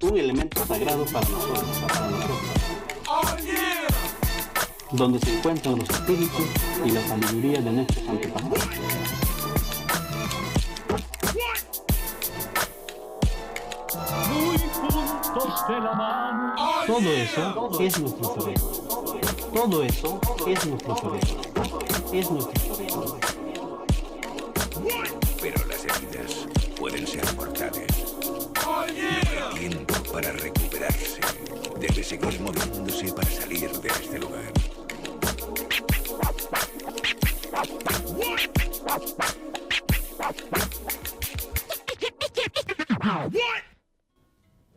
un elemento sagrado para nosotros, donde se encuentran los espíritus y la sabiduría de nuestros antepasados. Todo eso es nuestro cerebro. Todo eso es nuestro cerebro. Es nuestro cerebro. Pero las heridas pueden ser mortales. No hay tiempo para recuperarse. Debe seguir moviéndose para salir de este lugar.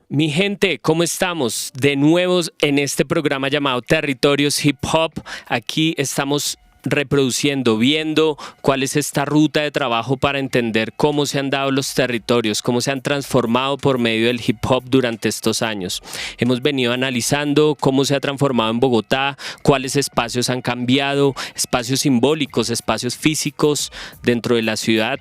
Mi gente, ¿cómo estamos? De nuevo en este programa llamado Territorios Hip Hop. Aquí estamos reproduciendo, viendo cuál es esta ruta de trabajo para entender cómo se han dado los territorios, cómo se han transformado por medio del hip hop durante estos años. Hemos venido analizando cómo se ha transformado en Bogotá, cuáles espacios han cambiado, espacios simbólicos, espacios físicos dentro de la ciudad.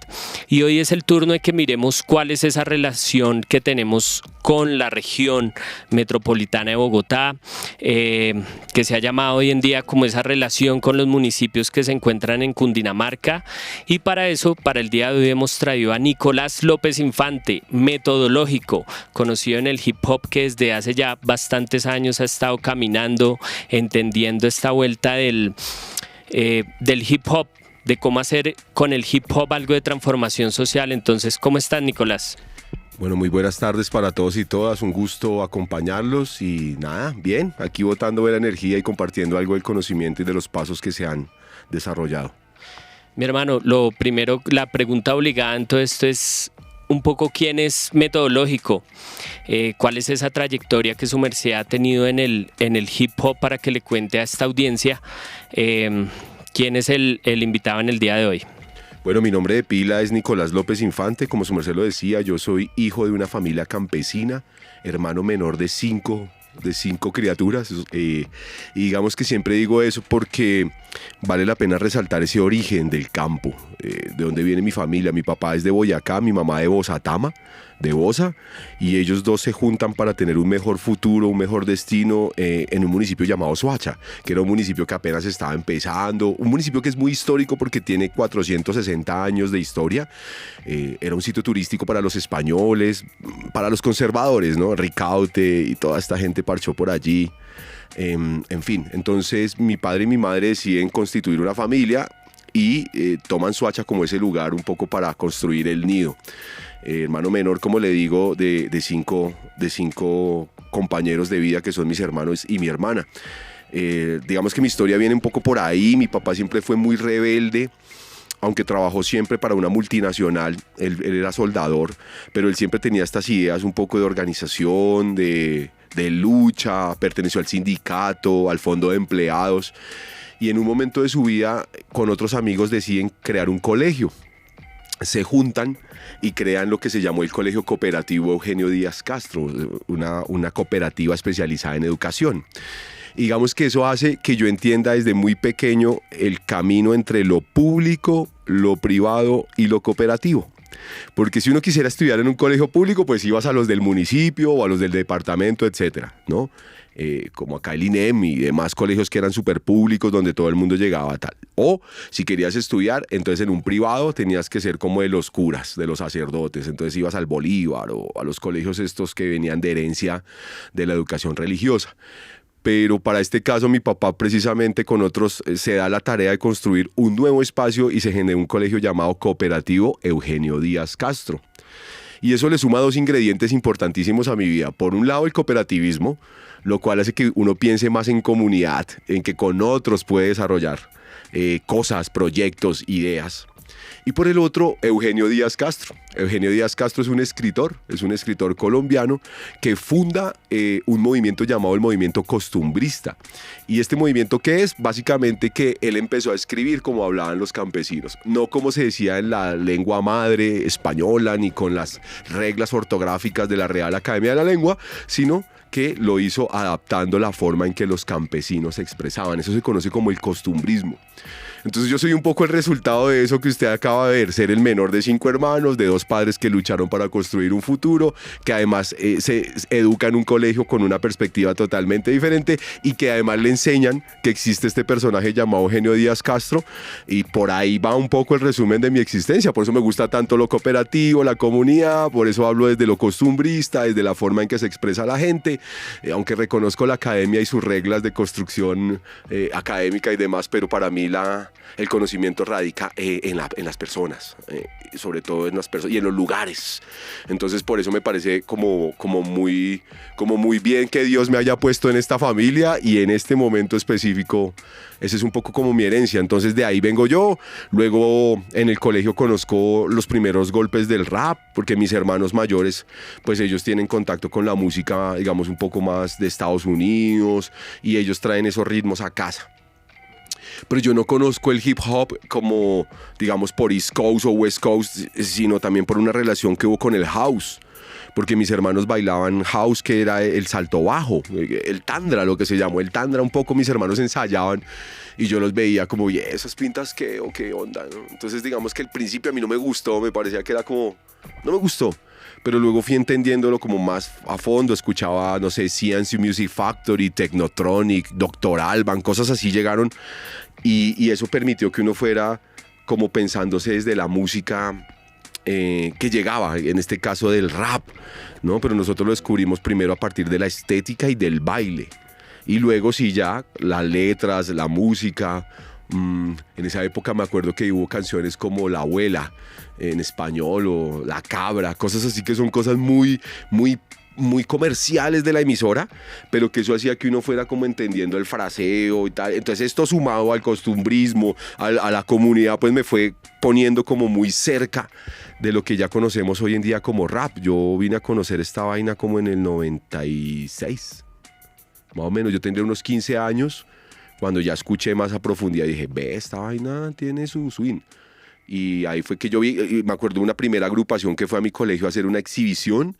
Y hoy es el turno de que miremos cuál es esa relación que tenemos con la región metropolitana de Bogotá, que se ha llamado hoy en día como esa relación con los municipios que se encuentran en Cundinamarca. Y para eso, para el día de hoy hemos traído a Nicolás López Infante, metodológico, conocido en el hip hop, que desde hace ya bastantes años ha estado caminando, entendiendo esta vuelta del hip hop, de cómo hacer con el hip hop algo de transformación social. Entonces, ¿cómo estás, Nicolás? Bueno, muy buenas tardes para todos y todas, un gusto acompañarlos y nada, bien, aquí botando de la energía y compartiendo algo del conocimiento y de los pasos que se han desarrollado. Mi hermano, lo primero, la pregunta obligada en todo esto es un poco quién es metodológico, cuál es esa trayectoria que su merced ha tenido en el hip hop para que le cuente a esta audiencia quién es el invitado en el día de hoy. Bueno, mi nombre de pila es Nicolás López Infante, como su merced lo decía, yo soy hijo de una familia campesina, hermano menor de cinco criaturas, y digamos que siempre digo eso porque vale la pena resaltar ese origen del campo, de donde viene mi familia. Mi papá es de Boyacá, mi mamá de Bozatama, de Bosa, y ellos dos se juntan para tener un mejor futuro, un mejor destino en un municipio llamado Soacha, que era un municipio que apenas estaba empezando, un municipio que es muy histórico porque tiene 460 años de historia. Era un sitio turístico para los españoles, para los conservadores, ¿no? Ricaute y toda esta gente parchó por allí. En fin, entonces mi padre y mi madre deciden constituir una familia y toman Soacha como ese lugar un poco para construir el nido. Hermano menor, como le digo, de cinco compañeros de vida que son mis hermanos y mi hermana. Digamos que mi historia viene un poco por ahí. Mi papá siempre fue muy rebelde, aunque trabajó siempre para una multinacional. Él era soldador, pero él siempre tenía estas ideas un poco de organización, de lucha, perteneció al sindicato, al fondo de empleados, y en un momento de su vida con otros amigos deciden crear un colegio. Se juntan y crean lo que se llamó el Colegio Cooperativo Eugenio Díaz Castro, una cooperativa especializada en educación. Digamos que eso hace que yo entienda desde muy pequeño el camino entre lo público, lo privado y lo cooperativo. Porque si uno quisiera estudiar en un colegio público, pues ibas a los del municipio o a los del departamento, etcétera, ¿no? Como acá el INEM y demás colegios que eran súper públicos donde todo el mundo llegaba tal. O si querías estudiar, entonces en un privado tenías que ser como de los curas, de los sacerdotes. Entonces ibas al Bolívar o a los colegios estos que venían de herencia de la educación religiosa. Pero para este caso mi papá precisamente con otros se da la tarea de construir un nuevo espacio y se genera un colegio llamado Cooperativo Eugenio Díaz Castro. Y eso le suma dos ingredientes importantísimos a mi vida. Por un lado, el cooperativismo, lo cual hace que uno piense más en comunidad, en que con otros puede desarrollar cosas, proyectos, ideas. Y por el otro, Eugenio Díaz Castro. Eugenio Díaz Castro es un escritor colombiano que funda un movimiento llamado el movimiento costumbrista. ¿Y este movimiento qué es? Básicamente que él empezó a escribir como hablaban los campesinos, no como se decía en la lengua madre española ni con las reglas ortográficas de la Real Academia de la Lengua, sino que lo hizo adaptando la forma en que los campesinos se expresaban. Eso se conoce como el costumbrismo. Entonces yo soy un poco el resultado de eso que usted acaba de ver, ser el menor de 5 hermanos, de 2 padres que lucharon para construir un futuro, que además se educa en un colegio con una perspectiva totalmente diferente y que además le enseñan que existe este personaje llamado Eugenio Díaz Castro, y por ahí va un poco el resumen de mi existencia. Por eso me gusta tanto lo cooperativo, la comunidad, por eso hablo desde lo costumbrista, desde la forma en que se expresa la gente, aunque reconozco la academia y sus reglas de construcción académica y demás, pero para mí el conocimiento radica en las personas, sobre todo en las personas y en los lugares. Entonces por eso me parece como muy bien que Dios me haya puesto en esta familia, y en este momento específico ese es un poco como mi herencia. Entonces de ahí vengo yo. Luego en el colegio conozco los primeros golpes del rap, porque mis hermanos mayores, pues ellos tienen contacto con la música, digamos, un poco más de Estados Unidos, y ellos traen esos ritmos a casa. Pero yo no conozco el hip hop como, digamos, por East Coast o West Coast, sino también por una relación que hubo con el house, porque mis hermanos bailaban house, que era el salto bajo, el tandra, lo que se llamó el tandra. Un poco mis hermanos ensayaban y yo los veía como, ¿y esas pintas qué o qué onda, ¿no? Entonces digamos que al principio a mí no me gustó, me parecía que era como, no me gustó. Pero luego fui entendiéndolo como más a fondo, escuchaba, no sé, CNC Music Factory, Technotronic, Dr. Alban, cosas así llegaron, y eso permitió que uno fuera como pensándose desde la música que llegaba, en este caso del rap, ¿no? Pero nosotros lo descubrimos primero a partir de la estética y del baile, y luego sí ya las letras, la música. En esa época me acuerdo que hubo canciones como La Abuela en español, o La Cabra, cosas así que son cosas muy comerciales de la emisora, pero que eso hacía que uno fuera como entendiendo el fraseo y tal. Entonces esto sumado al costumbrismo, a la comunidad, pues me fue poniendo como muy cerca de lo que ya conocemos hoy en día como rap. Yo vine a conocer esta vaina como en el 96, más o menos. Yo tendría unos 15 años cuando ya escuché más a profundidad. Dije, ve, esta vaina tiene su swing. Y ahí fue que yo vi, me acuerdo de una primera agrupación que fue a mi colegio a hacer una exhibición,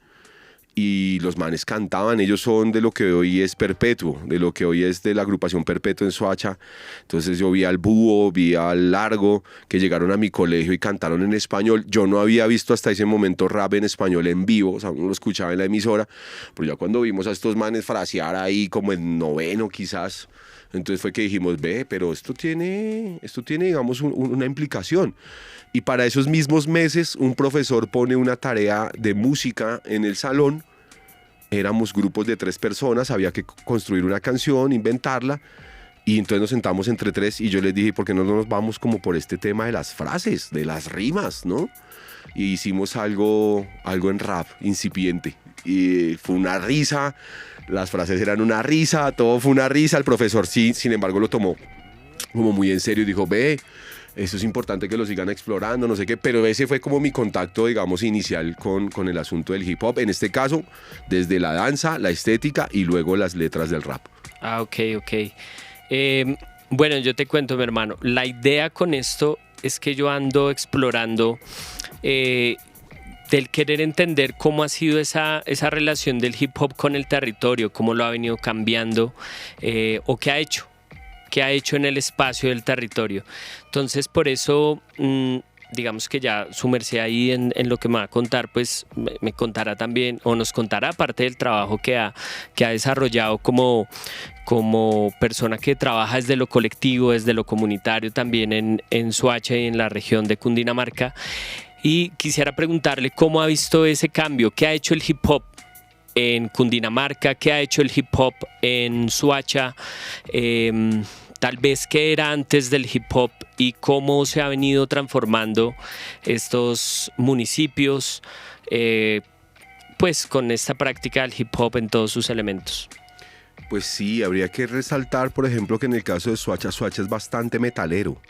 y los manes cantaban. Ellos son de lo que hoy es Perpetuo, de lo que hoy es de la agrupación Perpetuo en Soacha. Entonces yo vi al Búho, vi al Largo, que llegaron a mi colegio y cantaron en español. Yo no había visto hasta ese momento rap en español en vivo, o sea, uno lo escuchaba en la emisora, pero ya cuando vimos a estos manes frasear ahí como en noveno quizás, entonces fue que dijimos, ve, pero esto tiene digamos, una implicación. Y para esos mismos meses, un profesor pone una tarea de música en el salón. Éramos grupos de 3 personas, había que construir una canción, inventarla. Y entonces nos sentamos entre 3 y yo les dije, ¿por qué no nos vamos como por este tema de las frases, de las rimas, ¿no? Y hicimos algo en rap incipiente. Y fue una risa, las frases eran una risa, todo fue una risa. El profesor sí, sin embargo, lo tomó como muy en serio y dijo, ve, eso es importante que lo sigan explorando, no sé qué. Pero ese fue como mi contacto, digamos, inicial con el asunto del hip hop. En este caso, desde la danza, la estética y luego las letras del rap. Ah, ok. Bueno, yo te cuento, mi hermano. La idea con esto es que yo ando explorando del querer entender cómo ha sido esa relación del hip hop con el territorio, cómo lo ha venido cambiando, o qué ha hecho en el espacio del territorio. Entonces, por eso, digamos que ya su merced ahí en lo que me va a contar, pues me contará también, o nos contará parte del trabajo que ha desarrollado como persona que trabaja desde lo colectivo, desde lo comunitario también en Soacha y en la región de Cundinamarca. Y quisiera preguntarle cómo ha visto ese cambio, qué ha hecho el hip hop en Cundinamarca, qué ha hecho el hip hop en Soacha, tal vez qué era antes del hip hop y cómo se ha venido transformando estos municipios, pues con esta práctica del hip hop en todos sus elementos. Pues sí, habría que resaltar, por ejemplo, que en el caso de Soacha es bastante metalero,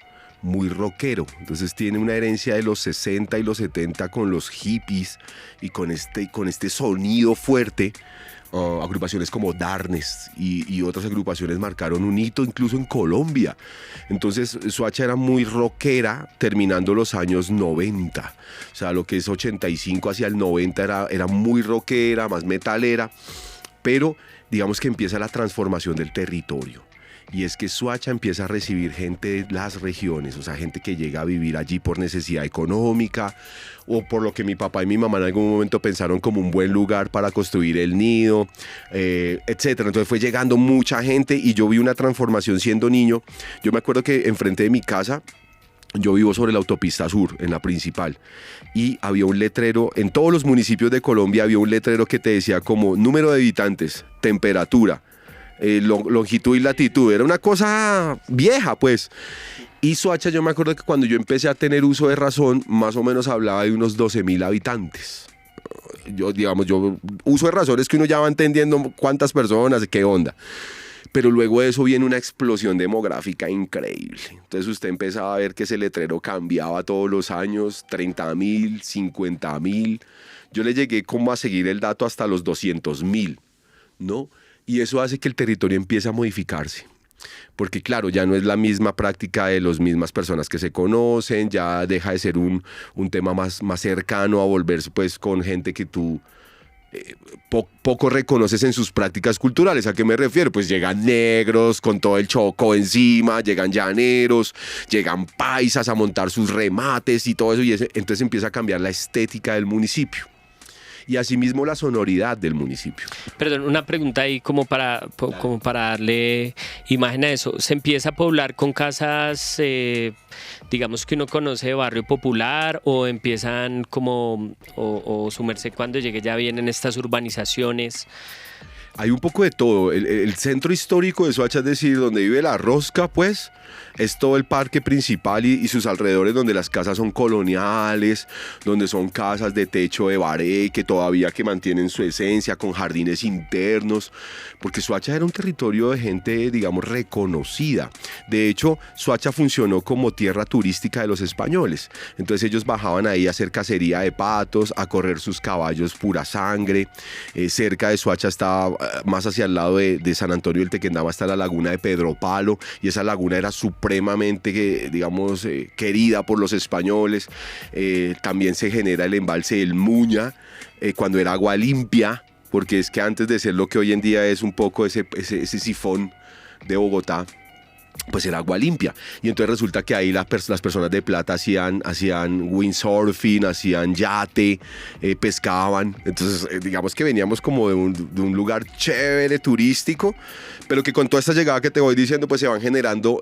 muy rockero. Entonces tiene una herencia de los 60 y los 70 con los hippies y con este sonido fuerte. Agrupaciones como Darkness y otras agrupaciones marcaron un hito incluso en Colombia. Entonces Soacha era muy rockera terminando los años 90. O sea, lo que es 85 hacia el 90 era muy rockera, más metalera. pero digamos que empieza la transformación del territorio. Y es que Soacha empieza a recibir gente de las regiones, o sea, gente que llega a vivir allí por necesidad económica o por lo que mi papá y mi mamá en algún momento pensaron como un buen lugar para construir el nido, etcétera. Entonces fue llegando mucha gente y yo vi una transformación siendo niño. Yo me acuerdo que enfrente de mi casa, yo vivo sobre la autopista sur, en la principal, y había un letrero, en todos los municipios de Colombia había un letrero que te decía como número de habitantes, temperatura, longitud y latitud. Era una cosa vieja, pues. Y Soacha, yo me acuerdo que cuando yo empecé a tener uso de razón, más o menos hablaba de unos 12.000 habitantes. Yo uso de razón es que uno ya va entendiendo cuántas personas, qué onda. Pero luego de eso viene una explosión demográfica increíble. Entonces usted empezaba a ver que ese letrero cambiaba todos los años, 30.000, 50.000. Yo le llegué como a seguir el dato hasta los 200.000, ¿no? Y eso hace que el territorio empiece a modificarse. Porque claro, ya no es la misma práctica de las mismas personas que se conocen, ya deja de ser un tema más cercano a volverse pues con gente que tú poco reconoces en sus prácticas culturales. ¿A qué me refiero? Pues llegan negros con todo el Chocó encima, llegan llaneros, llegan paisas a montar sus remates y todo eso, y entonces empieza a cambiar la estética del municipio. Y asimismo la sonoridad del municipio. Perdón, una pregunta ahí como para darle imagen a eso. ¿Se empieza a poblar con casas, digamos que uno conoce de barrio popular, o empiezan como, o su merced cuando llegue ya vienen estas urbanizaciones? Hay un poco de todo. El centro histórico de Soacha, es decir, donde vive la rosca, pues, es todo el parque principal y sus alrededores, donde las casas son coloniales, donde son casas de techo de baré que todavía que mantienen su esencia, con jardines internos, porque Soacha era un territorio de gente, digamos, reconocida. De hecho, Soacha funcionó como tierra turística de los españoles. Entonces ellos bajaban ahí a hacer cacería de patos, a correr sus caballos pura sangre. Cerca de Soacha estaba, más hacia el lado de San Antonio del Tequendama, está la laguna de Pedro Palo, y esa laguna era supremamente, digamos, querida por los españoles. También se genera el embalse del Muña, cuando era agua limpia, porque es que antes de ser lo que hoy en día es un poco ese sifón de Bogotá, pues era agua limpia. Y entonces resulta que ahí las personas de plata hacían windsurfing, hacían yate, pescaban. Entonces digamos que veníamos como de un lugar chévere, turístico, pero que con toda esta llegada que te voy diciendo, pues se van generando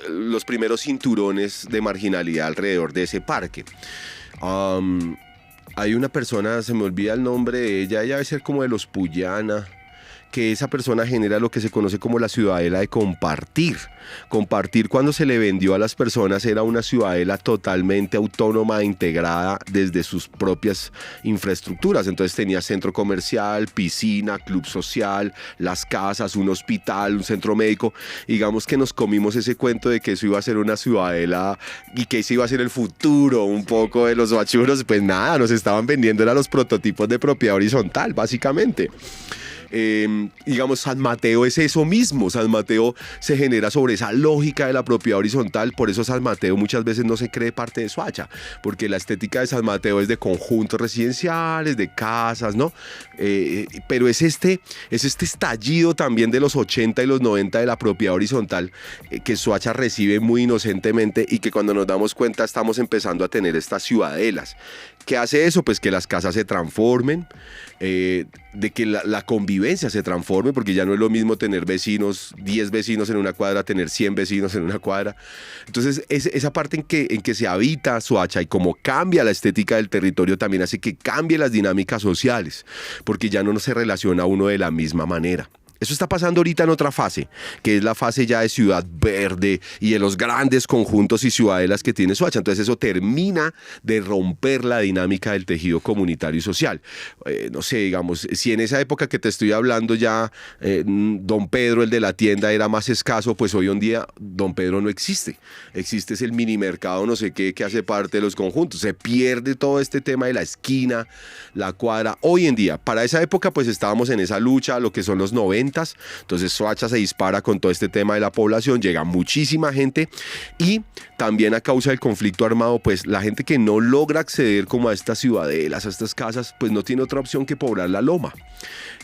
los primeros cinturones de marginalidad alrededor de ese parque. Hay una persona, se me olvida el nombre de ella debe ser como de los Puyana, que esa persona genera lo que se conoce como la ciudadela de compartir. Compartir, cuando se le vendió a las personas, era una ciudadela totalmente autónoma, integrada desde sus propias infraestructuras. Entonces tenía centro comercial, piscina, club social, las casas, un hospital, un centro médico. Digamos que nos comimos ese cuento de que eso iba a ser una ciudadela y que ese iba a ser el futuro un poco de los bachuros. Pues nada, nos estaban vendiendo eran los prototipos de propiedad horizontal, básicamente. Digamos, San Mateo es eso mismo. San Mateo se genera sobre esa lógica de la propiedad horizontal. Por eso San Mateo muchas veces no se cree parte de Soacha, porque la estética de San Mateo es de conjuntos residenciales, de casas, ¿no? Pero es este estallido también de los 80 y los 90 de la propiedad horizontal, que Soacha recibe muy inocentemente, y que cuando nos damos cuenta estamos empezando a tener estas ciudadelas. ¿Qué hace eso? Pues que las casas se transformen, de que la convivencia se transforme, porque ya no es lo mismo tener vecinos, 10 vecinos en una cuadra, tener 100 vecinos en una cuadra. Entonces esa parte en que se habita Soacha y cómo cambia la estética del territorio también hace que cambie las dinámicas sociales, porque ya no se relaciona uno de la misma manera. Eso está pasando ahorita en otra fase, que es la fase ya de ciudad verde y de los grandes conjuntos y ciudadelas que tiene Soacha. Entonces eso termina de romper la dinámica del tejido comunitario y social. No sé, digamos, si en esa época que te estoy hablando ya Don Pedro, el de la tienda, era más escaso, pues hoy en día Don Pedro no existe. Existe es el mini mercado, no sé qué, que hace parte de los conjuntos. Se pierde todo este tema de la esquina, la cuadra. Hoy en día, para esa época, pues estábamos en esa lucha, lo que son los 90, 90s. Entonces Soacha se dispara con todo este tema de la población, llega muchísima gente y también a causa del conflicto armado, pues la gente que no logra acceder como a estas ciudadelas, a estas casas, pues no tiene otra opción que poblar la loma.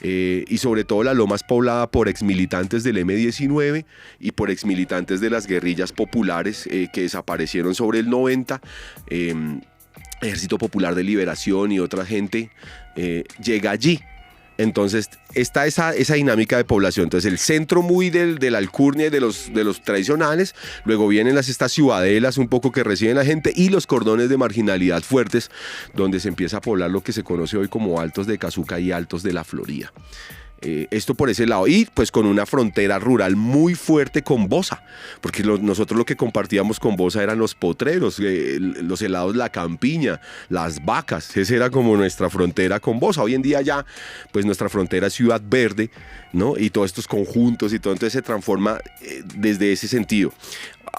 Y sobre todo la loma es poblada por exmilitantes del M-19 y por exmilitantes de las guerrillas populares que desaparecieron sobre el 90. Ejército Popular de Liberación y otra gente llega allí. Entonces está esa dinámica de población. Entonces el centro muy de la alcurnia y de los tradicionales, luego vienen estas ciudadelas un poco que reciben la gente y los cordones de marginalidad fuertes, donde se empieza a poblar lo que se conoce hoy como Altos de Cazuca y Altos de la Florida. Esto por ese lado, y pues con una frontera rural muy fuerte con Bosa, porque nosotros lo que compartíamos con Bosa eran los potreros, los helados La Campiña, las vacas. Esa era como nuestra frontera con Bosa. Hoy en día ya pues nuestra frontera es Ciudad Verde, ¿no? Y todos estos conjuntos y todo, entonces se transforma desde ese sentido.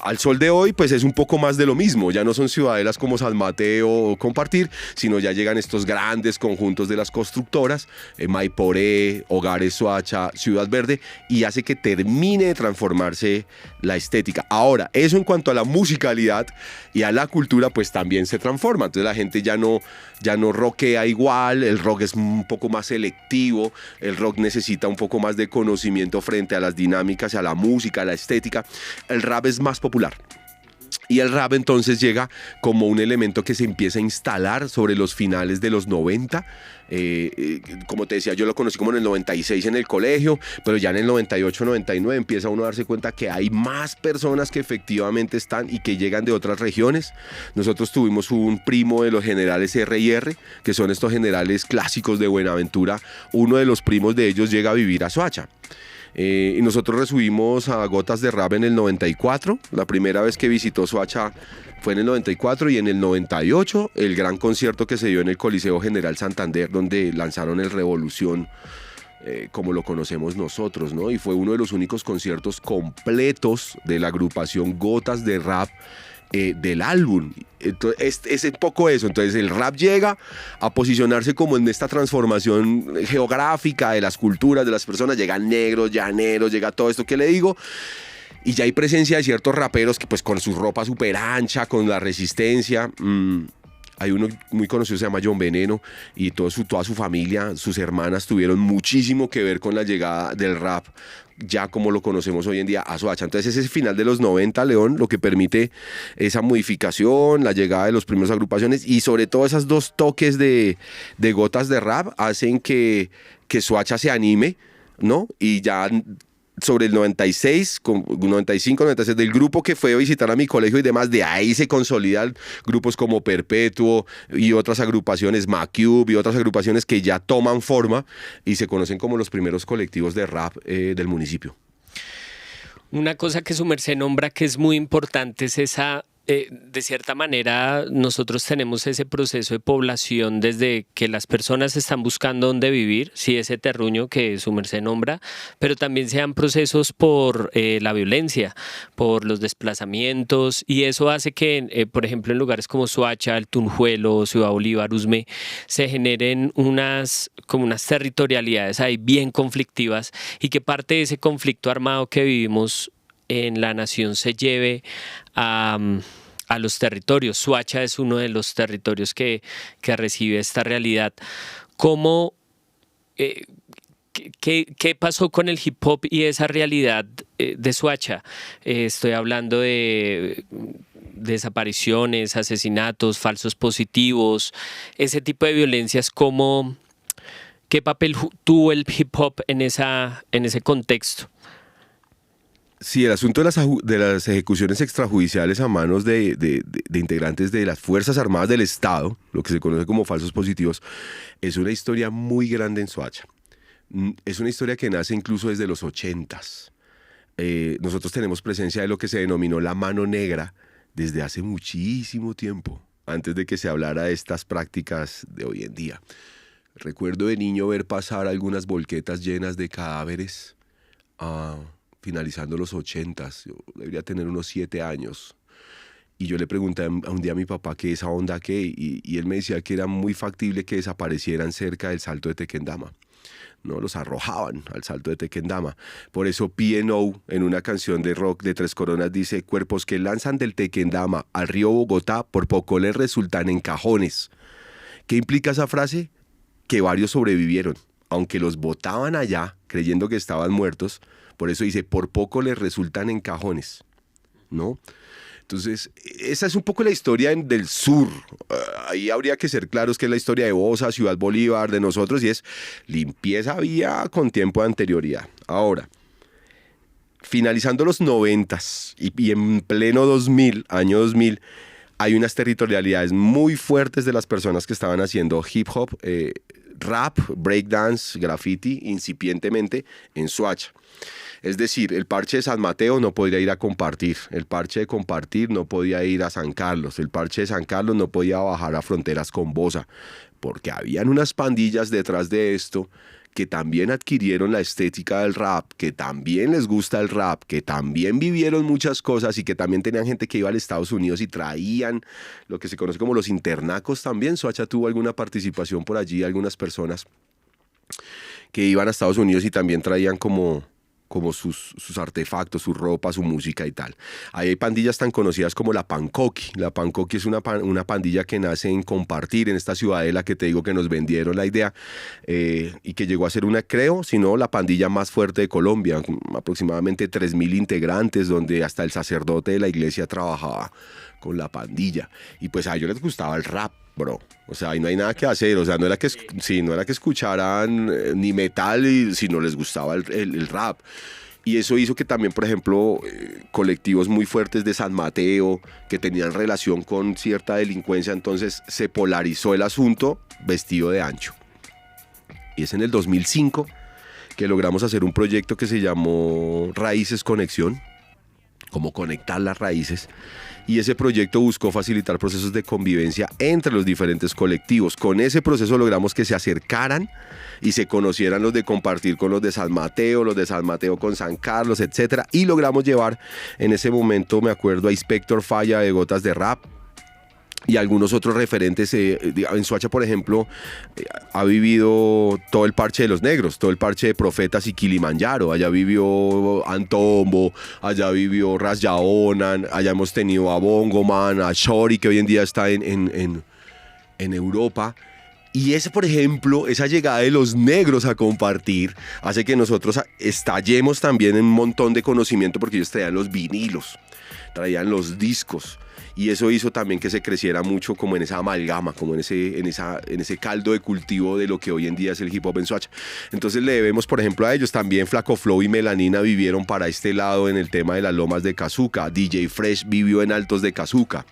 Al sol de hoy, pues es un poco más de lo mismo. Ya no son ciudadelas como San Mateo o Compartir, sino ya llegan estos grandes conjuntos de las constructoras, Maiporé, Hogares Soacha, Ciudad Verde, y hace que termine de transformarse la estética. Ahora, eso en cuanto a la musicalidad y a la cultura, pues también se transforma. Entonces la gente ya no rockea igual, el rock es un poco más selectivo, el rock necesita un poco más de conocimiento frente a las dinámicas, a la música, a la estética. El rap es más popular. Y el rap entonces llega como un elemento que se empieza a instalar sobre los finales de los 90. Como te decía, yo lo conocí como en el 96 en el colegio, pero ya en el 98, 99 empieza uno a darse cuenta que hay más personas que efectivamente están y que llegan de otras regiones. Nosotros tuvimos un primo de los generales R&R, que son estos generales clásicos de Buenaventura. Uno de los primos de ellos llega a vivir a Soacha. Y nosotros recibimos a Gotas de Rap en el 94. La primera vez que visitó Soacha fue en el 94, y en el 98 el gran concierto que se dio en el Coliseo General Santander, donde lanzaron el Revolución, como lo conocemos nosotros, ¿no? Y fue uno de los únicos conciertos completos de la agrupación Gotas de Rap del álbum. Entonces, es un poco eso. Entonces el rap llega a posicionarse como en esta transformación geográfica de las culturas, de las personas. Llegan negros, llaneros, llega todo esto que le digo. Y ya hay presencia de ciertos raperos que pues con su ropa súper ancha, con la resistencia. Hay uno muy conocido, se llama John Veneno, y toda su familia, sus hermanas tuvieron muchísimo que ver con la llegada del rap, ya como lo conocemos hoy en día, a Soacha. Entonces ese final de los 90, León, lo que permite esa modificación, la llegada de los primeros agrupaciones, y sobre todo esos dos toques de Gotas de Rap hacen que Soacha se anime, ¿no? Y ya sobre el 96, 95, 96, del grupo que fue a visitar a mi colegio y demás, de ahí se consolidan grupos como Perpetuo y otras agrupaciones, Macube y otras agrupaciones que ya toman forma y se conocen como los primeros colectivos de rap del municipio. Una cosa que su merced nombra que es muy importante es esa... de cierta manera nosotros tenemos ese proceso de población desde que las personas están buscando dónde vivir, sí, ese terruño que su merced nombra, pero también se dan procesos por la violencia, por los desplazamientos, y eso hace que, por ejemplo, en lugares como Soacha, El Tunjuelo, Ciudad Bolívar, Usme, se generen unas territorialidades ahí bien conflictivas, y que parte de ese conflicto armado que vivimos en la nación se lleve a los territorios. Soacha es uno de los territorios que recibe esta realidad. ¿Cómo, qué pasó con el hip hop y esa realidad de Soacha? Estoy hablando de desapariciones, asesinatos, falsos positivos, ese tipo de violencias. ¿Qué papel tuvo el hip hop en ese contexto? Sí, el asunto de las ejecuciones extrajudiciales a manos de integrantes de las Fuerzas Armadas del Estado, lo que se conoce como falsos positivos, es una historia muy grande en Soacha. Es una historia que nace incluso desde los 80s. Nosotros tenemos presencia de lo que se denominó la mano negra desde hace muchísimo tiempo, antes de que se hablara de estas prácticas de hoy en día. Recuerdo de niño ver pasar algunas volquetas llenas de cadáveres finalizando los 80s. Yo debería tener unos 7 años. Y yo le pregunté un día a mi papá qué esa onda qué, y él me decía que era muy factible que desaparecieran cerca del Salto de Tequendama. ¿no? Los arrojaban al salto de Tequendama. Por eso P&O en una canción de rock de Tres Coronas dice: cuerpos que lanzan del Tequendama al río Bogotá por poco les resultan en cajones. ¿Qué implica esa frase? Que varios sobrevivieron, aunque los botaban allá creyendo que estaban muertos. Por eso dice: por poco les resultan en cajones, ¿no? Entonces, esa es un poco la historia del sur. Ahí habría que ser claros que es la historia de Bosa, Ciudad Bolívar, de nosotros, y es limpieza vía con tiempo de anterioridad. Ahora, finalizando los 90s y en pleno 2000, año 2000, hay unas territorialidades muy fuertes de las personas que estaban haciendo hip hop, rap, breakdance, graffiti, incipientemente en Soacha. Es decir, el parche de San Mateo no podría ir a compartir, el parche de compartir no podía ir a San Carlos, el parche de San Carlos no podía bajar a fronteras con Bosa, porque habían unas pandillas detrás de esto que también adquirieron la estética del rap, que también les gusta el rap, que también vivieron muchas cosas y que también tenían gente que iba a Estados Unidos y traían lo que se conoce como los internacos también. Soacha tuvo alguna participación por allí, algunas personas que iban a Estados Unidos y también traían como sus artefactos, su ropa, su música y tal. Ahí hay pandillas tan conocidas como la Pancoqui. La Pancoqui es una pandilla que nace en Compartir, en esta ciudadela que te digo que nos vendieron la idea, y que llegó a ser una, creo, si no, la pandilla más fuerte de Colombia, aproximadamente 3.000 integrantes, donde hasta el sacerdote de la iglesia trabajaba con la pandilla. Y pues a ellos les gustaba el rap, bro. O sea, ahí no hay nada que hacer. O sea, no era que escucharan ni metal, si no les gustaba el rap. Y eso hizo que también, por ejemplo, colectivos muy fuertes de San Mateo, que tenían relación con cierta delincuencia, entonces se polarizó el asunto vestido de ancho. Y es en el 2005 que logramos hacer un proyecto que se llamó Raíces Conexión, como conectar las raíces. Y ese proyecto buscó facilitar procesos de convivencia entre los diferentes colectivos. Con ese proceso logramos que se acercaran y se conocieran los de Compartir con los de San Mateo con San Carlos, etc. Y logramos llevar en ese momento, me acuerdo, a Inspector Falla de Gotas de Rap y algunos otros referentes. En Soacha, por ejemplo, ha vivido todo el parche de los negros, todo el parche de Profetas y Kilimanjaro. Allá vivió Antombo, allá vivió Ras Yaonan, allá hemos tenido a Bongo Man, a Shori, que hoy en día está en Europa. Y ese, por ejemplo, esa llegada de los negros a Compartir hace que nosotros estallemos también en un montón de conocimiento, porque ellos traían los vinilos, traían los discos. Y eso hizo también que se creciera mucho como en esa amalgama, como en ese caldo de cultivo de lo que hoy en día es el hip hop en Soacha. Entonces le debemos, por ejemplo, a ellos. También Flaco Flow y Melanina vivieron para este lado en el tema de las lomas de Cazuca. DJ Fresh vivió en Altos de Cazuca.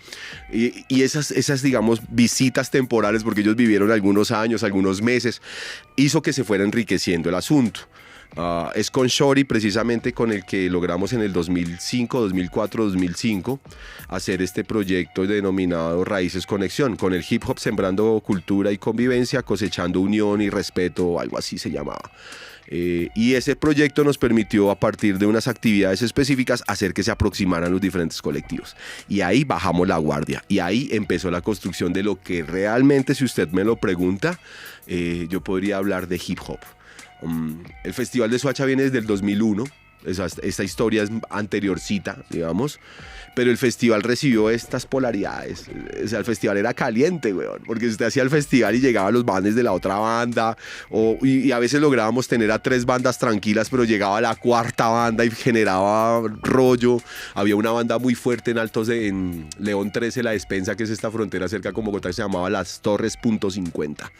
Y esas, digamos, visitas temporales, porque ellos vivieron algunos años, algunos meses, hizo que se fuera enriqueciendo el asunto. Es con Shori precisamente con el que logramos en el 2005, 2004, 2005 hacer este proyecto denominado Raíces Conexión, con el hip hop sembrando cultura y convivencia, cosechando unión y respeto, algo así se llamaba. Y ese proyecto nos permitió, a partir de unas actividades específicas, hacer que se aproximaran los diferentes colectivos. Y ahí bajamos la guardia. Y ahí empezó la construcción de lo que realmente, si usted me lo pregunta, yo podría hablar de hip hop. El Festival de Soacha viene desde el 2001. Esta historia es anteriorcita, digamos, pero el festival recibió estas polaridades. O sea, el festival era caliente, weón, porque usted hacía el festival y llegaban los bandes de la otra banda, y a veces lográbamos tener a 3 bandas tranquilas, pero llegaba la 4ª banda y generaba rollo. Había una banda muy fuerte en León 13, La Despensa, que es esta frontera cerca con Bogotá, que se llamaba Las Torres .50,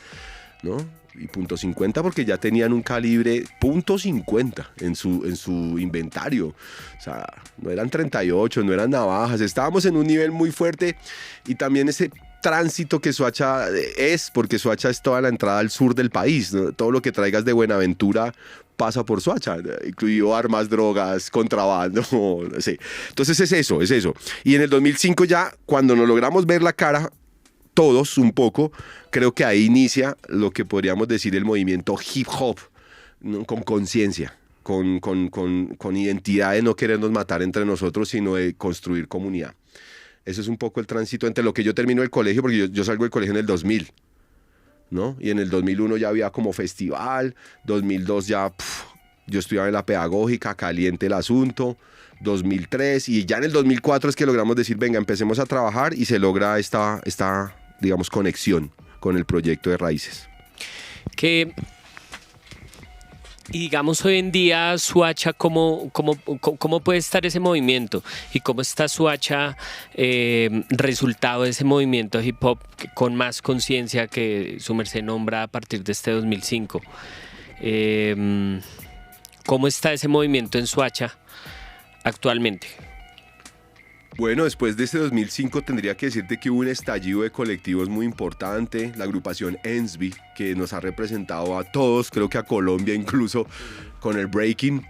¿no? Y .50 porque ya tenían un calibre .50 en su inventario. O sea, no eran 38, no eran navajas. Estábamos en un nivel muy fuerte, y también ese tránsito que Soacha es, porque Soacha es toda la entrada al sur del país, ¿no? Todo lo que traigas de Buenaventura pasa por Soacha, incluido armas, drogas, contrabando, no sé. Entonces es eso. Y en el 2005 ya, cuando nos logramos ver la cara todos un poco, creo que ahí inicia lo que podríamos decir el movimiento hip hop, ¿no? Con conciencia, con identidad de no querernos matar entre nosotros, sino de construir comunidad. Eso es un poco el tránsito entre lo que yo termino el colegio, porque yo salgo del colegio en el 2000, ¿no? Y en el 2001 ya había como festival, 2002 ya yo estudiaba en la pedagógica, caliente el asunto, 2003 y ya en el 2004 es que logramos decir, venga, empecemos a trabajar y se logra esta digamos, conexión con el proyecto de Raíces. Y digamos hoy en día Soacha, ¿cómo puede estar ese movimiento? ¿Y cómo está Soacha resultado de ese movimiento hip hop con más conciencia que su merced nombra a partir de este 2005? ¿Cómo está ese movimiento en Soacha actualmente? Bueno, después de ese 2005 tendría que decirte que hubo un estallido de colectivos muy importante, la agrupación Ensby, que nos ha representado a todos, creo que a Colombia incluso, con el breaking.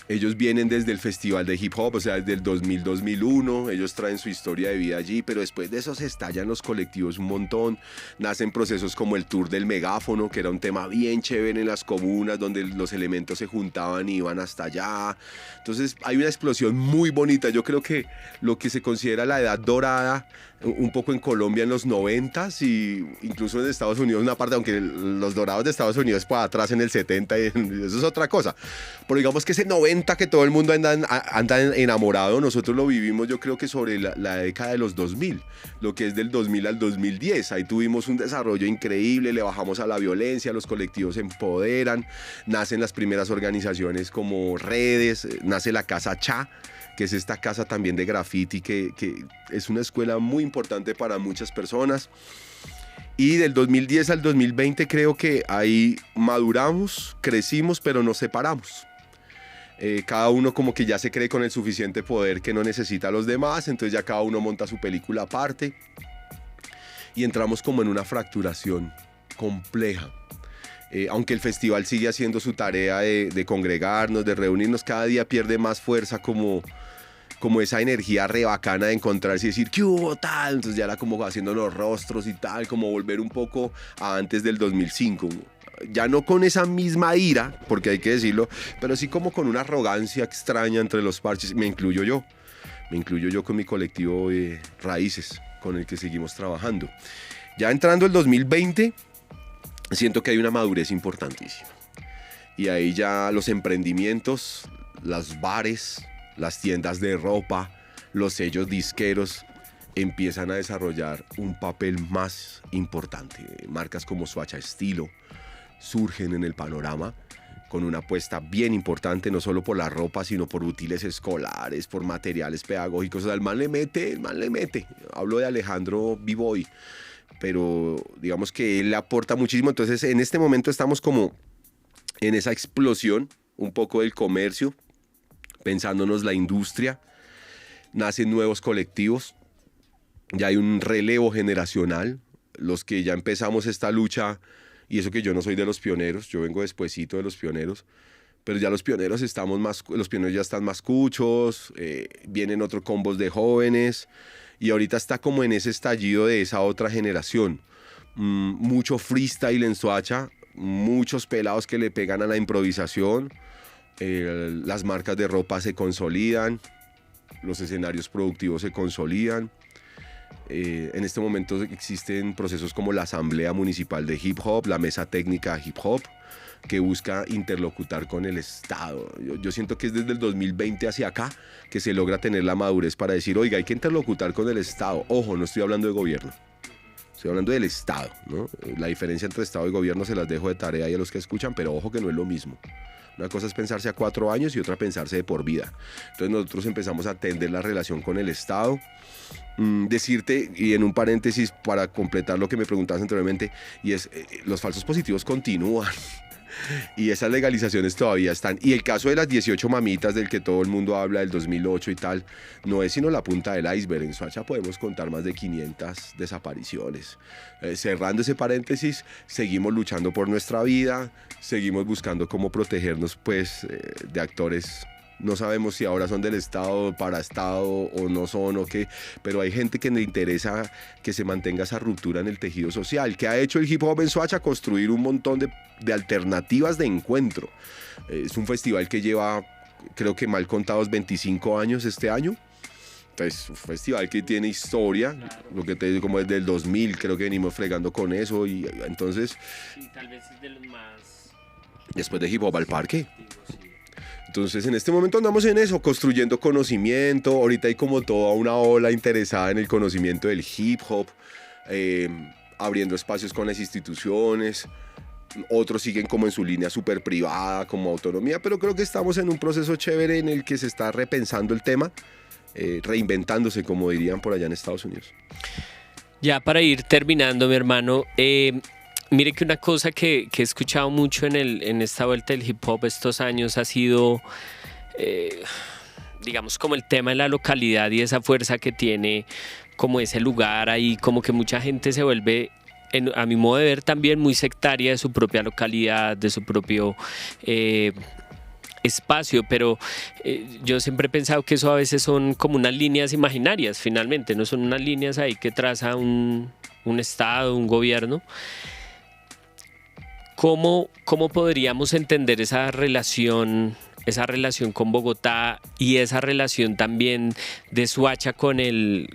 Ellos vienen desde el festival de hip hop, o sea, desde el 2000-2001, ellos traen su historia de vida allí, pero después de eso se estallan los colectivos un montón, nacen procesos como el Tour del Megáfono, que era un tema bien chévere en las comunas, donde los elementos se juntaban y iban hasta allá. Entonces hay una explosión muy bonita, yo creo que lo que se considera la edad dorada, un poco en Colombia en los 90s y incluso en Estados Unidos una parte, aunque los dorados de Estados Unidos para atrás en el 70 y eso es otra cosa, pero digamos que ese 90 que todo el mundo anda enamorado, nosotros lo vivimos yo creo que sobre la década de los 2000, lo que es del 2000 al 2010, ahí tuvimos un desarrollo increíble, le bajamos a la violencia, los colectivos se empoderan, nacen las primeras organizaciones como redes, nace la Casa Cha, que es esta casa también de graffiti que es una escuela muy importante para muchas personas. Y del 2010 al 2020 creo que ahí maduramos, crecimos, pero nos separamos. Cada uno como que ya se cree con el suficiente poder que no necesita a los demás, entonces ya cada uno monta su película aparte y entramos como en una fracturación compleja. Aunque el festival sigue haciendo su tarea de congregarnos, de reunirnos, cada día pierde más fuerza como esa energía re bacana de encontrarse y decir ¿qué hubo tal? Entonces ya era como haciendo los rostros y tal, como volver un poco a antes del 2005. Ya no con esa misma ira, porque hay que decirlo, pero sí como con una arrogancia extraña entre los parches. Me incluyo yo con mi colectivo de Raíces, con el que seguimos trabajando. Ya entrando el 2020, siento que hay una madurez importantísima. Y ahí ya los emprendimientos, los bares, las tiendas de ropa, los sellos disqueros empiezan a desarrollar un papel más importante. Marcas como Soacha Estilo surgen en el panorama con una apuesta bien importante, no solo por la ropa, sino por útiles escolares, por materiales pedagógicos. O sea, el man le mete. Hablo de Alejandro B-Boy, pero digamos que él le aporta muchísimo. Entonces, en este momento estamos como en esa explosión un poco del comercio, pensándonos la industria, nacen nuevos colectivos, ya hay un relevo generacional, los que ya empezamos esta lucha, y eso que yo no soy de los pioneros, yo vengo despuesito de los pioneros, pero ya los pioneros ya están más cuchos, vienen otros combos de jóvenes, y ahorita está como en ese estallido de esa otra generación. Mucho freestyle en Soacha, muchos pelados que le pegan a la improvisación, las marcas de ropa se consolidan, los escenarios productivos se consolidan. En este momento existen procesos como la Asamblea Municipal de Hip Hop, la Mesa Técnica de Hip Hop, que busca interlocutar con el Estado. Yo siento que es desde el 2020 hacia acá que se logra tener la madurez para decir, oiga, hay que interlocutar con el Estado. Ojo, no estoy hablando de gobierno, estoy hablando del Estado, ¿no? La diferencia entre Estado y gobierno se las dejo de tarea y a los que escuchan, pero ojo que no es lo mismo. Una cosa es pensarse a 4 años y otra pensarse de por vida. Entonces nosotros empezamos a atender la relación con el Estado. Decirte, y en un paréntesis para completar lo que me preguntabas anteriormente, y es, los falsos positivos continúan. Y esas legalizaciones todavía están. Y el caso de las 18 mamitas del que todo el mundo habla del 2008 y tal, no es sino la punta del iceberg. En Soacha podemos contar más de 500 desapariciones. Cerrando ese paréntesis, seguimos luchando por nuestra vida, seguimos buscando cómo protegernos pues, de actores. No sabemos si ahora son del Estado, para Estado o no son o qué, pero hay gente que le interesa que se mantenga esa ruptura en el tejido social, que ha hecho el hip hop en Soacha construir un montón de alternativas de encuentro. Es un festival que lleva, creo que mal contados, 25 años este año, Es un festival que tiene historia, lo que te digo, como desde el 2000 creo que venimos fregando con eso y entonces... Sí, tal vez es de los más... Después de Hip Hop al Parque. Entonces en este momento andamos en eso, construyendo conocimiento. Ahorita hay como toda una ola interesada en el conocimiento del hip hop, abriendo espacios con las instituciones. Otros siguen como en su línea súper privada, como autonomía, pero creo que estamos en un proceso chévere en el que se está repensando el tema, reinventándose, como dirían por allá en Estados Unidos. Ya para ir terminando, mi hermano, mire que una cosa que he escuchado mucho en esta vuelta del hip hop estos años ha sido, digamos, como el tema de la localidad y esa fuerza que tiene como ese lugar ahí, como que mucha gente se vuelve, a mi modo de ver, también muy sectaria de su propia localidad, de su propio espacio, pero yo siempre he pensado que eso a veces son como unas líneas imaginarias, finalmente, no son unas líneas ahí que traza un estado, un gobierno. ¿Cómo podríamos entender esa relación con Bogotá y esa relación también de Soacha con el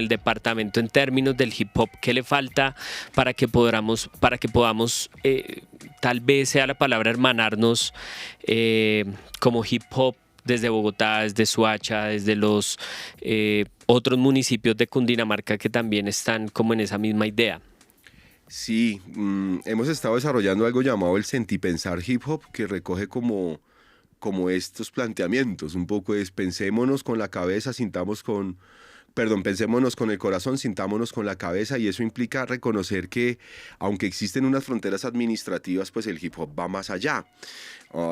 departamento en términos del hip hop? ¿Qué le falta para que podamos tal vez sea la palabra hermanarnos como hip hop desde Bogotá, desde Soacha, desde los otros municipios de Cundinamarca que también están como en esa misma idea? Sí, hemos estado desarrollando algo llamado el Sentipensar Hip Hop, que recoge como estos planteamientos, un poco es pensémonos con la cabeza, pensémonos con el corazón, sintámonos con la cabeza, y eso implica reconocer que aunque existen unas fronteras administrativas, pues el hip hop va más allá.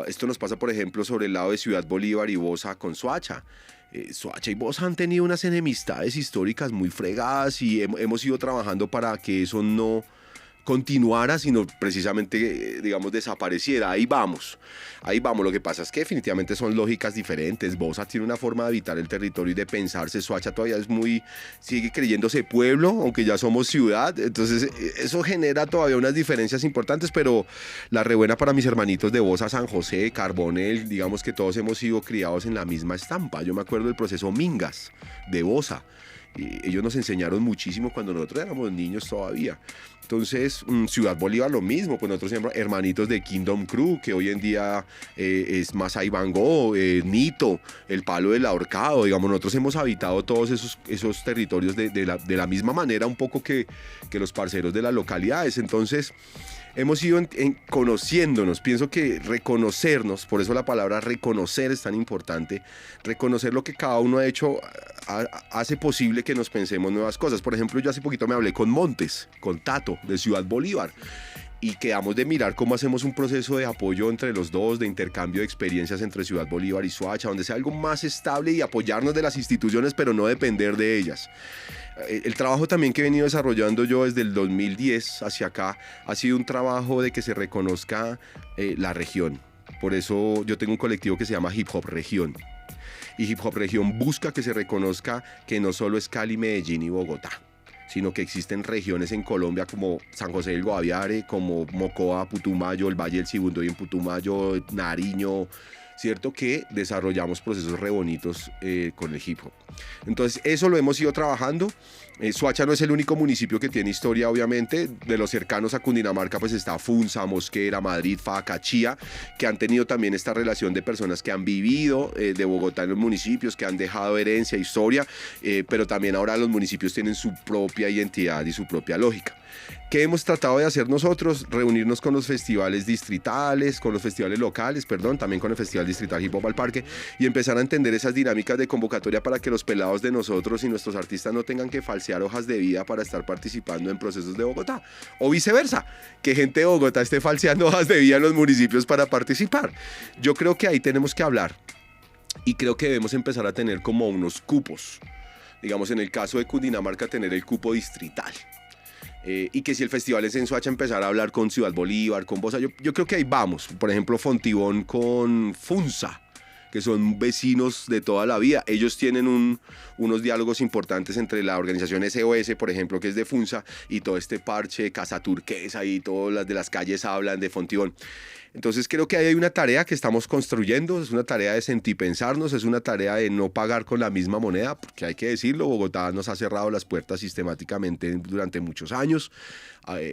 Esto nos pasa, por ejemplo, sobre el lado de Ciudad Bolívar y Bosa con Soacha. Soacha y Bosa han tenido unas enemistades históricas muy fregadas y hemos ido trabajando para que eso no continuara, sino precisamente, digamos, desapareciera. Ahí vamos. Lo que pasa es que definitivamente son lógicas diferentes. Bosa tiene una forma de habitar el territorio y de pensarse. Soacha todavía sigue creyéndose pueblo, aunque ya somos ciudad. Entonces, eso genera todavía unas diferencias importantes, pero la rebuena para mis hermanitos de Bosa, San José, Carbonel, digamos que todos hemos sido criados en la misma estampa. Yo me acuerdo del proceso Mingas de Bosa. Ellos nos enseñaron muchísimo cuando nosotros éramos niños todavía. Entonces, Ciudad Bolívar lo mismo, pues nosotros somos hermanitos de Kingdom Crew, que hoy en día es Masai Van Gogh, Nito, el Palo del Ahorcado, digamos, nosotros hemos habitado todos esos territorios de la misma manera un poco que los parceros de las localidades. Entonces, hemos ido conociéndonos. Pienso que reconocernos, por eso la palabra reconocer es tan importante, reconocer lo que cada uno ha hecho hace posible que nos pensemos nuevas cosas. Por ejemplo, yo hace poquito me hablé con Montes, con Tato, de Ciudad Bolívar, y quedamos de mirar cómo hacemos un proceso de apoyo entre los dos, de intercambio de experiencias entre Ciudad Bolívar y Soacha, donde sea algo más estable y apoyarnos de las instituciones, pero no depender de ellas. El trabajo también que he venido desarrollando yo desde el 2010 hacia acá ha sido un trabajo de que se reconozca la región. Por eso yo tengo un colectivo que se llama Hip Hop Región. Y Hip Hop Región busca que se reconozca que no solo es Cali, Medellín y Bogotá, sino que existen regiones en Colombia como San José del Guaviare, como Mocoa, Putumayo, el Valle del Sibundoy en Putumayo, Nariño, ¿cierto? Que desarrollamos procesos re bonitos con el hip hop. Entonces, eso lo hemos ido trabajando. Soacha no es el único municipio que tiene historia, obviamente. De los cercanos a Cundinamarca, pues está Funza, Mosquera, Madrid, Faca, Chía, que han tenido también esta relación de personas que han vivido de Bogotá en los municipios, que han dejado herencia, historia, pero también ahora los municipios tienen su propia identidad y su propia lógica. ¿Qué hemos tratado de hacer nosotros? Reunirnos con los festivales distritales, con los festivales locales, también con el Festival Distrital Hip Hop al Parque, y empezar a entender esas dinámicas de convocatoria para que los pelados de nosotros y nuestros artistas no tengan que falsear hojas de vida para estar participando en procesos de Bogotá. O viceversa, que gente de Bogotá esté falseando hojas de vida en los municipios para participar. Yo creo que ahí tenemos que hablar y creo que debemos empezar a tener como unos cupos. Digamos, en el caso de Cundinamarca, tener el cupo distrital. Y que si el festival es en Soacha, empezar a hablar con Ciudad Bolívar, con Bosa. Yo creo que ahí vamos. Por ejemplo, Fontibón con Funza, que son vecinos de toda la vida. Ellos tienen unos diálogos importantes entre la organización SOS, por ejemplo, que es de Funza, y todo este parche, Casa Turquesa y todas las de las calles hablan de Fontibón. Entonces creo que ahí hay una tarea que estamos construyendo, es una tarea de sentipensarnos, es una tarea de no pagar con la misma moneda, porque hay que decirlo, Bogotá nos ha cerrado las puertas sistemáticamente durante muchos años,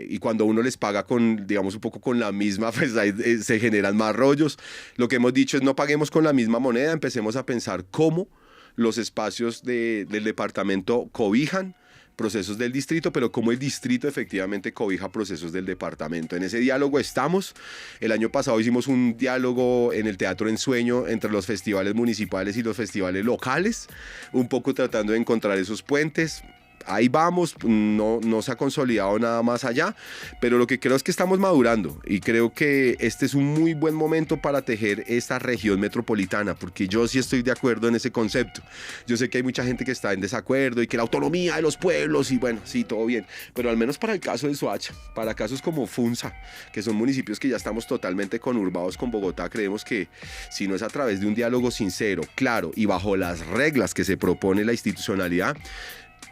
y cuando uno les paga con, digamos, un poco con la misma, pues ahí se generan más rollos. Lo que hemos dicho es no paguemos con la misma moneda, empecemos a pensar cómo los espacios del departamento cobijan procesos del distrito, pero cómo el distrito efectivamente cobija procesos del departamento. En ese diálogo estamos. El año pasado hicimos un diálogo en el Teatro Ensueño entre los festivales municipales y los festivales locales, un poco tratando de encontrar esos puentes. Ahí vamos, no se ha consolidado nada más allá, pero lo que creo es que estamos madurando y creo que este es un muy buen momento para tejer esta región metropolitana, porque yo sí estoy de acuerdo en ese concepto. Yo sé que hay mucha gente que está en desacuerdo y que la autonomía de los pueblos y bueno, sí, todo bien, pero al menos para el caso de Soacha, para casos como Funza, que son municipios que ya estamos totalmente conurbados con Bogotá, creemos que si no es a través de un diálogo sincero, claro y bajo las reglas que se propone la institucionalidad,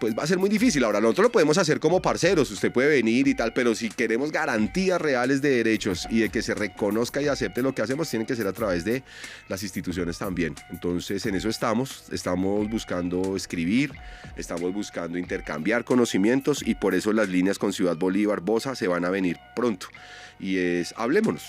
pues va a ser muy difícil. Ahora, nosotros lo podemos hacer como parceros, usted puede venir y tal, pero si queremos garantías reales de derechos y de que se reconozca y acepte lo que hacemos, tiene que ser a través de las instituciones también. Entonces, en eso estamos buscando escribir, estamos buscando intercambiar conocimientos y por eso las líneas con Ciudad Bolívar, Bosa, se van a venir pronto. Y es, hablémonos.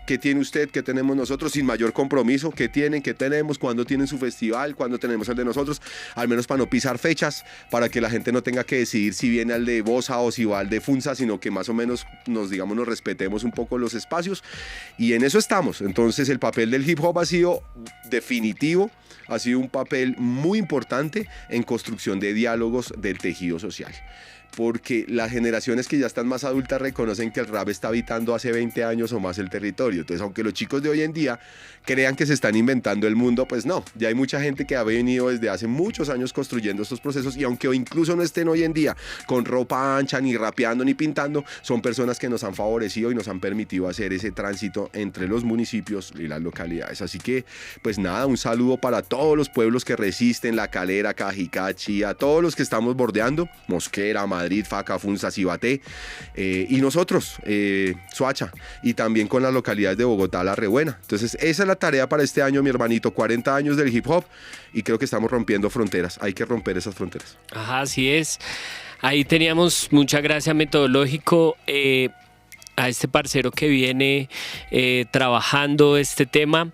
¿Qué tiene usted? ¿Qué tenemos nosotros? Sin mayor compromiso. ¿Qué tienen? ¿Qué tenemos? ¿Cuándo tienen su festival? ¿Cuándo tenemos el de nosotros? Al menos para no pisar fechas, para que la gente no tenga que decidir si viene al de Bosa o si va al de Funza, sino que más o menos nos respetemos un poco los espacios. Y en eso estamos. Entonces el papel del hip hop ha sido definitivo, ha sido un papel muy importante en construcción de diálogos del tejido social. Porque las generaciones que ya están más adultas reconocen que el rap está habitando hace 20 años o más el territorio. Entonces, aunque los chicos de hoy en día crean que se están inventando el mundo, pues no, ya hay mucha gente que ha venido desde hace muchos años construyendo estos procesos y aunque incluso no estén hoy en día con ropa ancha, ni rapeando, ni pintando, son personas que nos han favorecido y nos han permitido hacer ese tránsito entre los municipios y las localidades. Así que, pues nada, un saludo para todos los pueblos que resisten, La Calera, Cajicachi, a todos los que estamos bordeando, Mosquera, Madrid, Faca, Funza, Cibaté, y nosotros, Soacha, y también con las localidades de Bogotá, La Rebuena. Entonces esa es la tarea para este año, mi hermanito, 40 años del hip hop, y creo que estamos rompiendo fronteras, hay que romper esas fronteras. Ajá, así es. Ahí teníamos mucha gracia metodológico, a este parcero que viene trabajando este tema.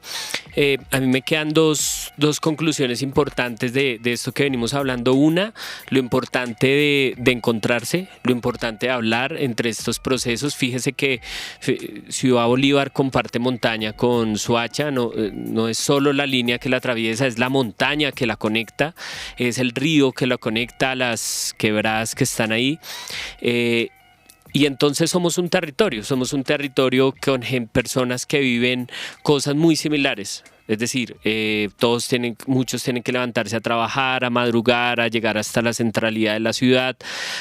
A mí me quedan dos conclusiones importantes de esto que venimos hablando. Una, lo importante de encontrarse, lo importante de hablar entre estos procesos. Fíjese que Ciudad Bolívar comparte montaña con Soacha, no es solo la línea que la atraviesa, es la montaña que la conecta, es el río que la conecta a las quebradas que están ahí. Y entonces somos un territorio con personas que viven cosas muy similares. Es decir, muchos tienen que levantarse a trabajar, a madrugar, a llegar hasta la centralidad de la ciudad,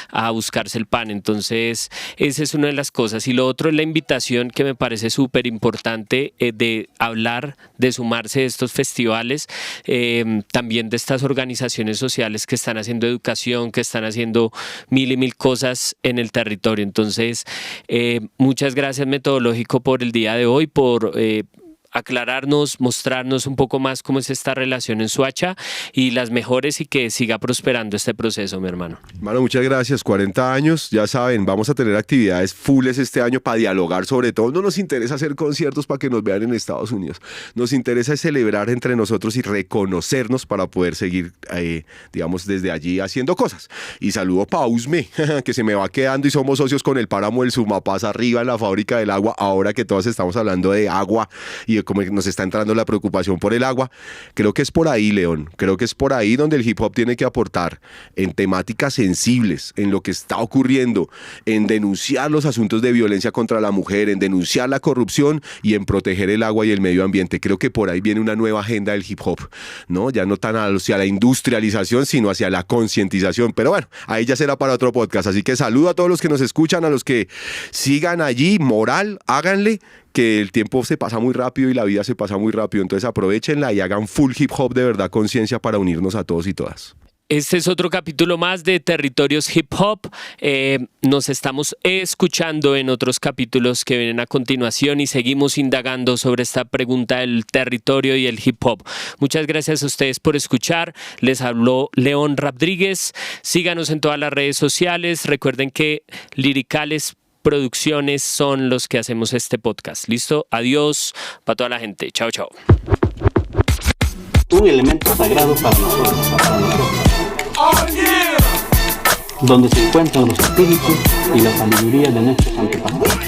a buscarse el pan. Entonces, esa es una de las cosas. Y lo otro es la invitación que me parece súper importante de hablar, de sumarse a estos festivales, también de estas organizaciones sociales que están haciendo educación, que están haciendo mil y mil cosas en el territorio. Entonces, muchas gracias Metodológico por el día de hoy, por aclararnos, mostrarnos un poco más cómo es esta relación en Soacha y las mejores y que siga prosperando este proceso, mi hermano. Hermano, muchas gracias. 40 años, ya saben, vamos a tener actividades fulles este año para dialogar sobre todo. No nos interesa hacer conciertos para que nos vean en Estados Unidos. Nos interesa celebrar entre nosotros y reconocernos para poder seguir, digamos, desde allí haciendo cosas. Y saludo a Pausme, que se me va quedando y somos socios con el Páramo del Sumapaz arriba en la fábrica del agua, ahora que todos estamos hablando de agua y como nos está entrando la preocupación por el agua. Creo que es por ahí, León, creo que es por ahí donde el hip hop tiene que aportar en temáticas sensibles, en lo que está ocurriendo, en denunciar los asuntos de violencia contra la mujer, en denunciar la corrupción y en proteger el agua y el medio ambiente. Creo que por ahí viene una nueva agenda del hip hop, ¿no? Ya no tan hacia la industrialización, sino hacia la concientización. Pero bueno, ahí ya será para otro podcast. Así que saludo a todos los que nos escuchan, a los que sigan allí, moral, háganle, que el tiempo se pasa muy rápido y la vida se pasa muy rápido, entonces aprovechenla y hagan full hip hop de verdad, conciencia para unirnos a todos y todas. Este es otro capítulo más de Territorios Hip Hop. Nos estamos escuchando en otros capítulos que vienen a continuación y seguimos indagando sobre esta pregunta del territorio y el hip hop. Muchas gracias a ustedes por escuchar. Les habló León Rodríguez. Síganos en todas las redes sociales. Recuerden que Liricales Producciones son los que hacemos este podcast. ¿Listo? Adiós para toda la gente. Chao, chao. Un elemento sagrado para nosotros. Donde se encuentran los espíritus y la sabiduría de nuestros antepasados.